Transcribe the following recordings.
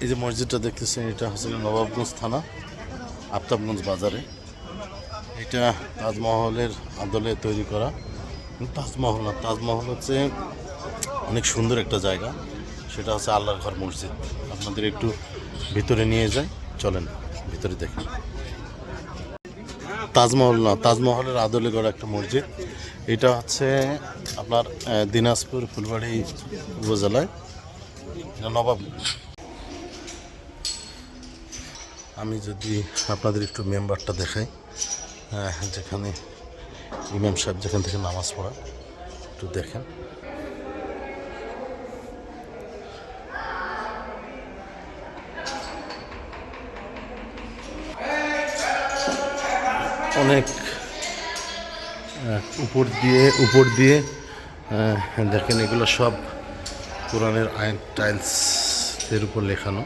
এই যে মসজিদটা দেখতেছেন, এটা হচ্ছে নবাবগঞ্জ থানা, আফতাবগঞ্জ বাজারে। এটা তাজমহলের আদলে তৈরি করা। তাজমহল না, তাজমহল হচ্ছে অনেক সুন্দর একটা জায়গা, সেটা হচ্ছে আল্লাহর ঘর মসজিদ। আপনাদের একটু ভিতরে নিয়ে যাই, চলেন ভিতরে দেখেন। তাজমহল না, তাজমহলের আদলে গড়া একটা মসজিদ। এটা হচ্ছে আপনার দিনাজপুর ফুলবাড়ি উপজেলায়, নবাব। আমি যদি আপনাদের একটু মেম্বারটা দেখাই, যেখানে ইমাম সাহেব যেখান থেকে নামাজ পড়া, একটু দেখেন। অনেক উপর দিয়ে দেখেন, এগুলো সব কোরআনের আইন টাইলসের উপর লেখানো।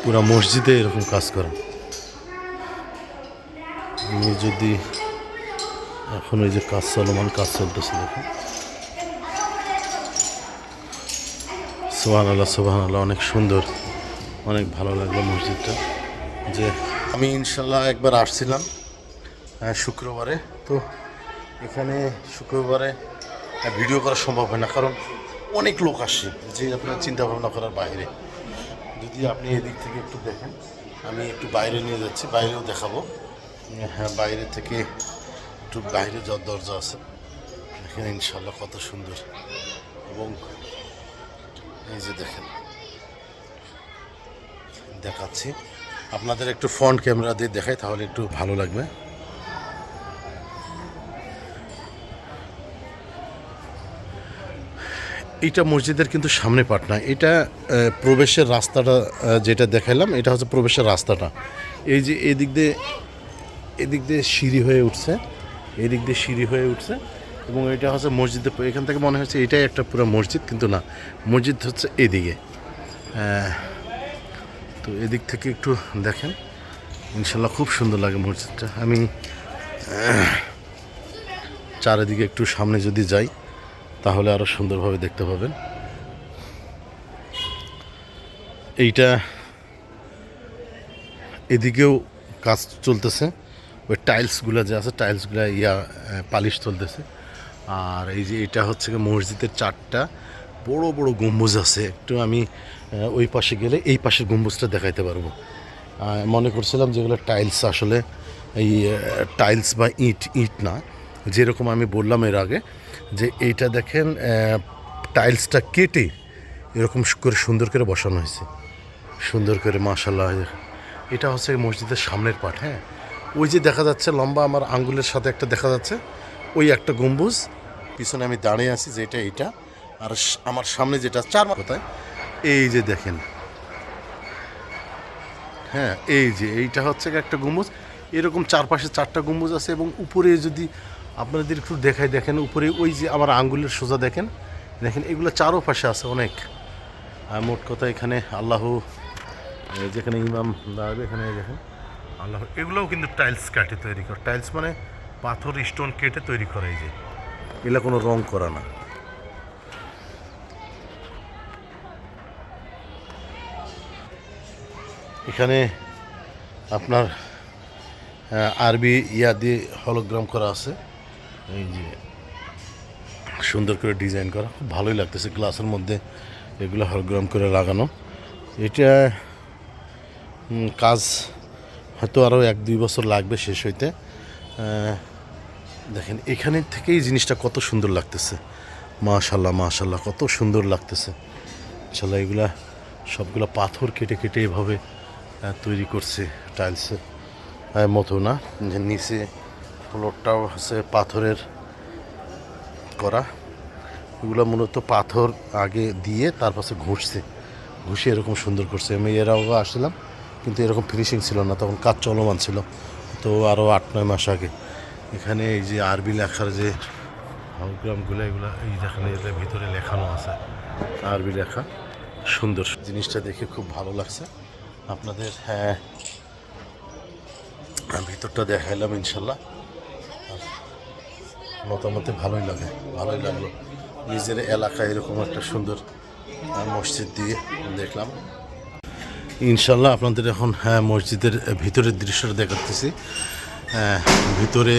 পুরা মসজিদে এরকম কাজ করা। আমি যদি এখন ওই যে কাজ চলতেছে, দেখুন। সুবহানাল্লাহ সুবহানাল্লাহ, অনেক সুন্দর, অনেক ভালো লাগলো মসজিদটা। যে আমি ইনশাল্লাহ একবার আসছিলাম শুক্রবারে, তো এখানে শুক্রবারে ভিডিও করা সম্ভব হয় না, কারণ অনেক লোক আসে, যে আপনার চিন্তা ভাবনা করার বাইরে। যদি আপনি এদিক থেকে একটু দেখেন, আমি একটু বাইরে নিয়ে যাচ্ছি, বাইরেও দেখাবো। হ্যাঁ, বাইরে থেকে একটু বাইরে যাওয়ার দরজা আছে, এখানে ইনশাল্লাহ কত সুন্দর। এবং এই যে দেখেন, দেখাচ্ছি আপনাদের, একটু ফ্রন্ট ক্যামেরা দিয়ে দেখাই, তাহলে একটু ভালো লাগবে। এইটা মসজিদের কিন্তু সামনে পাট না, এটা প্রবেশের রাস্তাটা যেটা দেখাইলাম, এটা হচ্ছে প্রবেশের রাস্তাটা। এই যে এদিক দিয়ে সিঁড়ি হয়ে উঠছে, এদিক দিয়ে সিঁড়ি হয়ে উঠছে, এবং এটা হচ্ছে মসজিদে। এখান থেকে মনে হচ্ছে এটাই একটা পুরো মসজিদ, কিন্তু না, মসজিদ হচ্ছে এদিকে। তো এদিক থেকে একটু দেখেন, ইনশাল্লাহ খুব সুন্দর লাগে মসজিদটা। আমি চারিদিকে একটু সামনে যদি যাই, তাহলে আরও সুন্দরভাবে দেখতে পাবেন। এইটা এদিকেও কাজ চলতেছে, ওই টাইলসগুলো যে আছে, টাইলসগুলো পালিশ চলতেছে। আর এই যে এটা হচ্ছে মসজিদের 4টা বড় বড় গম্বুজ আছে। একটু আমি ওই পাশে গেলে এই পাশের গম্বুজটা দেখাইতে পারবো। মনে করছিলাম যেগুলো টাইলস, আসলে এই টাইলস বা ইট না, যেরকম আমি বললাম এর আগে, যে এইটা দেখেন টাইলসটা কেটে এরকম করে সুন্দর করে বসানো হয়েছে, সুন্দর করে, মাশাআল্লাহ। এটা হচ্ছে মসজিদের সামনের পাট। হ্যাঁ, ওই যে দেখা যাচ্ছে লম্বা, আমার আঙ্গুলের সাথে একটা দেখা যাচ্ছে, ওই একটা গম্বুজ, পিছনে আমি দাঁড়িয়ে আছি যেটা এইটা, আর আমার সামনে যেটা 4 কোথায়, এই যে দেখেন। হ্যাঁ, এই যে এইটা হচ্ছে একটা গম্বুজ, এরকম চারপাশে 4টা গম্বুজ আছে। এবং উপরে যদি আপনাদের একটু দেখাই, দেখেন উপরে ওই যে আমার আঙ্গুলের সোজা দেখেন, এগুলো চারোপাশে আছে অনেক। মোট কথা এখানে আল্লাহ, যেখানে ইমাম দাঁড়াবে, এখানে দেখেন আল্লাহ, এগুলোও কিন্তু টাইলস কাটে তৈরি করে। টাইলস মানে পাথর স্টোন কেটে তৈরি করা, এই যে এগুলো কোনো রং করা না। এখানে আপনার আরবি দিয়ে হলোগ্রাম করা আছে, এই যে সুন্দর করে ডিজাইন করা, খুব ভালোই লাগতেছে। গ্লাসের মধ্যে এগুলো হলোগ্রাম করে লাগানো। এটা কাজ হয়তো আরও 1-2 বছর লাগবে শেষ হইতে। দেখেন এখানে থেকেই জিনিসটা কত সুন্দর লাগতেছে, মাশাআল্লাহ মাশাআল্লাহ, কত সুন্দর লাগতেছে। ইনশাআল্লাহ এগুলা সবগুলো পাথর কেটে কেটে এভাবে তৈরি করছে, টাইলসের মতো না, যে নিচে ফ্লোরটাও হচ্ছে পাথরের করা। এগুলো মূলত পাথর আগে দিয়ে তারপরে ঘুষে এরকম সুন্দর করছে। আমি এর আগে আসছিলাম, কিন্তু এরকম ফিনিশিং ছিল না, তখন কাজ চলমান ছিল, তো আরও 8-9 মাস আগে। এখানে এই যে আরবি লেখার যে হলোগ্রামগুলো, এগুলো এই যেখানে এদের ভিতরে লেখানো আছে আরবি লেখা, সুন্দর। জিনিসটা দেখে খুব ভালো লাগছে। আপনাদের ভিতরটা দেখাইলাম ইনশাল্লাহ, মতামতে ভালোই লাগলো। নিজের এলাকায় এরকম একটা সুন্দর মসজিদ দিয়ে দেখলাম। ইনশাল্লাহ আপনাদের এখন মসজিদের ভিতরের দৃশ্যটা দেখাতেছি। ভিতরে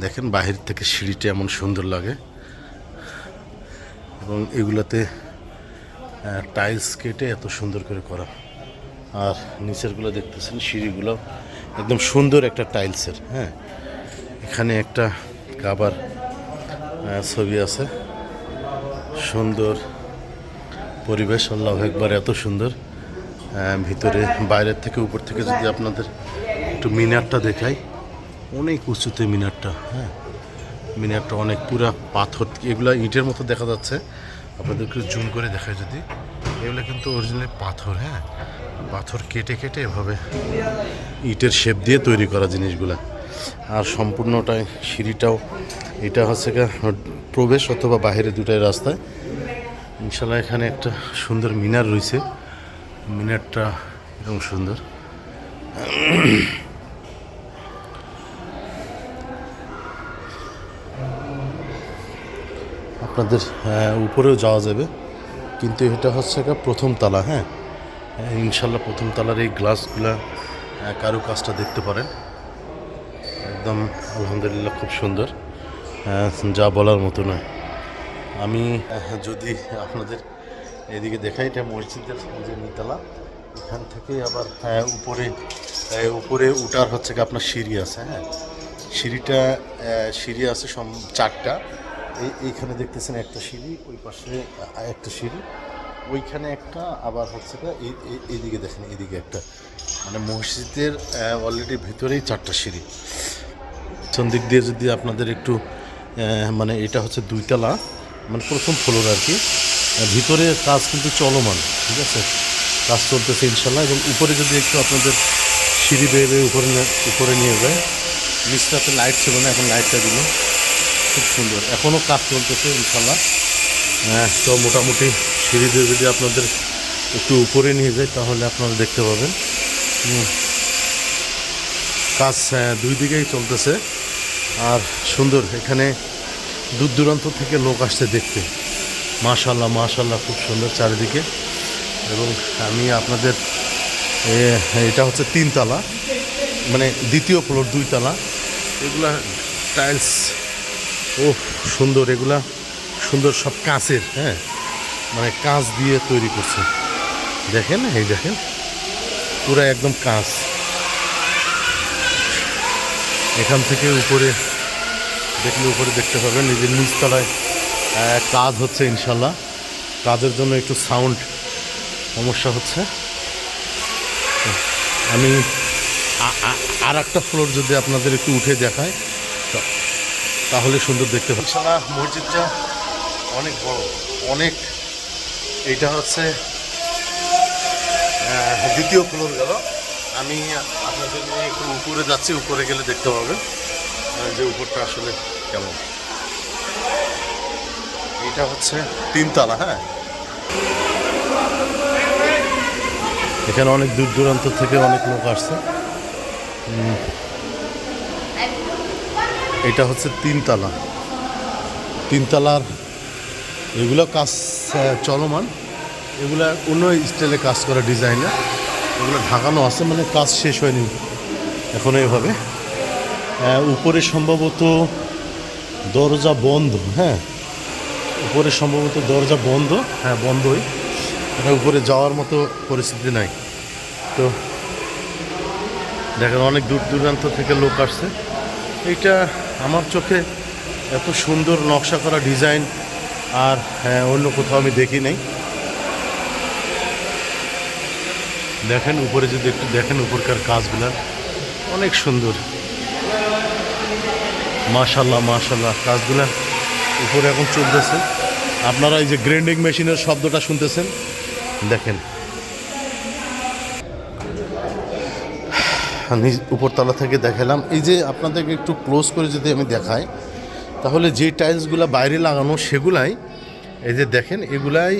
দেখেন বাহির থেকে সিঁড়িটা এমন সুন্দর লাগে এবং এগুলাতে টাইলস কেটে এত সুন্দর করে করা। আর নিচেরগুলো দেখতেছেন সিঁড়িগুলো একদম সুন্দর একটা টাইলসের। এখানে একটা কাবার ছবি আছে, সুন্দর পরিবেশ। আল্লাহু আকবার, এত সুন্দর। ভিতরে বাইরের থেকে উপর থেকে যদি আপনাদের একটু মিনারটা দেখাই, অনেক উঁচুতে মিনারটা। মিনারটা অনেক পুরা পাথর, এগুলা ইটের মতো দেখা যাচ্ছে। আপনাদেরকে জুম করে দেখায় যদি, এগুলো কিন্তু অরিজিনাল পাথর। পাথর কেটে কেটে এভাবে ইটের শেপ দিয়ে তৈরি করা জিনিসগুলা। আর সম্পূর্ণটাই সিঁড়িটাও, এটা হচ্ছে প্রবেশ অথবা বাইরে দুটাই রাস্তায়। ইনশাল্লাহ এখানে একটা সুন্দর মিনার রয়েছে, মিনারটা এরকম সুন্দর। আপনাদের উপরেও যাওয়া যাবে, কিন্তু এটা হচ্ছে প্রথম তালা। ইনশাল্লাহ প্রথম তালার এই গ্লাসগুলা কারুকাজটা দেখতে পারেন, একদম আলহামদুলিল্লাহ খুব সুন্দর, যা বলার মতো নয়। আমি যদি আপনাদের এদিকে দেখাই, এটা মসজিদের যে নিতলা, এখান থেকে আবার উপরে উঠার হচ্ছে আপনার সিঁড়ি আছে। সিঁড়িটা সিঁড়ি আছে চারটা। এইখানে দেখতেছেন একটা সিঁড়ি, ওই পাশে একটা সিঁড়ি, ওইখানে একটা, আবার হচ্ছে এইদিকে দেখেন এদিকে একটা। মানে মসজিদের অলরেডি ভিতরেই চারটা সিঁড়ি। পেছন দিক দিয়ে যদি আপনাদের একটু মানে এটা হচ্ছে দুইতলা, মানে প্রথম ফ্লোর আর কি। ভিতরে কাজ কিন্তু চলমান, ঠিক আছে, কাজ চলতেছে ইনশাল্লাহ। এবং উপরে যদি একটু আপনাদের সিঁড়ি বেয়ে উপরে নিয়ে যায়, নিচটাতে লাইট ছিল না, এখন লাইটটা দিল, খুব সুন্দর। এখনও কাজ চলতেছে ইনশাল্লাহ। তো মোটামুটি সিঁড়ি দিয়ে যদি আপনাদের একটু উপরে নিয়ে যায়, তাহলে আপনারা দেখতে পাবেন কাজ দুই দিকেই চলতেছে। আর সুন্দর, এখানে দূর দূরান্ত থেকে লোক আসছে দেখতে। মাশাল্লাহ মাশাল্লাহ, খুব সুন্দর চারিদিকে। এবং আমি আপনাদের এটা হচ্ছে তিনতলা, মানে দ্বিতীয় ফ্লোর, দুইতলা। এগুলা টাইলস, ও সুন্দর, এগুলা সুন্দর, সব কাঁচের। মানে কাঁচ দিয়ে তৈরি করছে, দেখেন, এই দেখেন পুরো একদম কাঁচ। এখান থেকে উপরে দেখলে উপরে দেখতে পাবেন, নিজের নিচতলায় কাজ হচ্ছে ইনশাল্লাহ। কাজের জন্য একটু সাউন্ড সমস্যা হচ্ছে। আমি আর একটা ফ্লোর যদি আপনাদের একটু উঠে দেখায়, তাহলে সুন্দর দেখতে পাবেন। ইনশাল্লাহ মসজিদটা অনেক বড়, অনেক। এইটা হচ্ছে দ্বিতীয় ফ্লোর গেল। আমি আপনাদের নিয়ে একটু উপরে যাচ্ছি, উপরে গেলে দেখতে পাবেন যে উপরটা আসলে কেমন। এটা হচ্ছে তিনতলা। এখানে অনেক দূর দূরান্ত থেকে অনেক লোক আসছে। এটা হচ্ছে তিনতলা। তিনতলার এগুলো কাজ চলমান, এগুলো অন্য স্টাইলে কাজ করা, ডিজাইনে এগুলো ঢাকানো আছে, মানে কাজ শেষ হয়নি এখন এইভাবে। উপরে সম্ভবত দরজা বন্ধ। উপরে সম্ভবত দরজা বন্ধ, বন্ধই। এটা উপরে যাওয়ার মতো পরিস্থিতি নাই। তো দেখেন অনেক দূর দূরান্ত থেকে লোক আসছে। এইটা আমার চোখে এত সুন্দর নকশা করা ডিজাইন আর অন্য কোথাও আমি দেখি নাই। দেখেন উপরে যদি একটু দেখেন, উপরকার কাজগুলো অনেক সুন্দর। মাশাল্লাহ মাশাল্লাহ, কাজগুলা উপরে এখন চলতেছে। আপনারা এই যে গ্রাইন্ডিং মেশিনের শব্দটা শুনতেছেন, দেখেন উপরতলা থেকে দেখালাম। এই যে আপনাদেরকে একটু ক্লোজ করে যদি আমি দেখাই, তাহলে যে টাইলসগুলো বাইরে লাগানো সেগুলাই, এই যে দেখেন, এগুলাই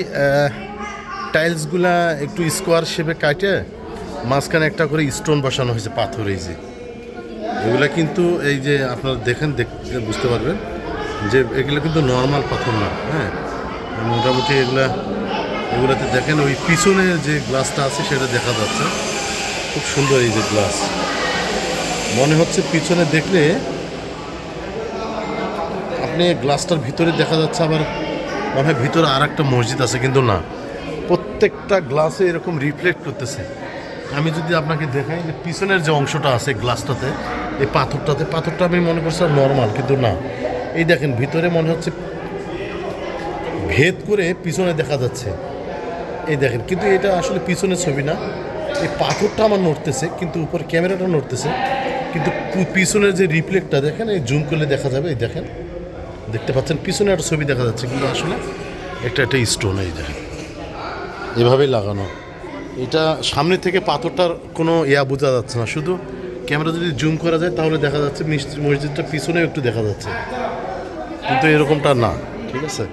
টাইলসগুলা একটু স্কোয়ার শেপে কাটে মাঝখানে একটা করে স্টোন বসানো হয়েছে, পাথর। এই যে এগুলা কিন্তু এই যে আপনারা দেখেন, দেখতে বুঝতে পারবেন যে এগুলো কিন্তু নর্মাল পাথর না, হ্যাঁ, মোটামুটি এগুলাতে দেখেন ওই পিছনে যে গ্লাসটা আছে সেটা দেখা যাচ্ছে, খুব সুন্দর এই যে গ্লাস। মনে হচ্ছে পিছনে দেখলে আপনি গ্লাসটার ভিতরে দেখা যাচ্ছে, আবার মনে হয় ভিতরে আর একটা মসজিদ আছে, কিন্তু না, প্রত্যেকটা গ্লাসে এরকম রিফ্লেক্ট করতেছে। আমি যদি আপনাকে দেখাই যে পিছনের যে অংশটা আছে গ্লাসটাতে, এই পাথরটা আমি মনে করছিলাম নর্মাল, কিন্তু না, এই দেখেন ভিতরে মনে হচ্ছে ভেদ করে পিছনে দেখা যাচ্ছে, এই দেখেন। কিন্তু এটা আসলে পিছনের ছবি না, এই পাথরটা আমার নড়তেছে, কিন্তু উপরে ক্যামেরাটা নড়তেছে, কিন্তু পিছনের যে রিফ্লেক্টটা দেখেন, এই জুম করলে দেখা যাবে, এই দেখেন, দেখতে পাচ্ছেন পিছনে একটা ছবি দেখা যাচ্ছে, কিন্তু আসলে একটা স্টোন, এই দেখেন এভাবেই লাগানো। এটা সামনে থেকে পাথরটার কোনো বোঝা যাচ্ছে না, শুধু ক্যামেরা যদি জুম করা যায় তাহলে দেখা যাচ্ছে মসজিদটা পিছনেও একটু দেখা যাচ্ছে, কিন্তু এরকমটা না, ঠিক আছে।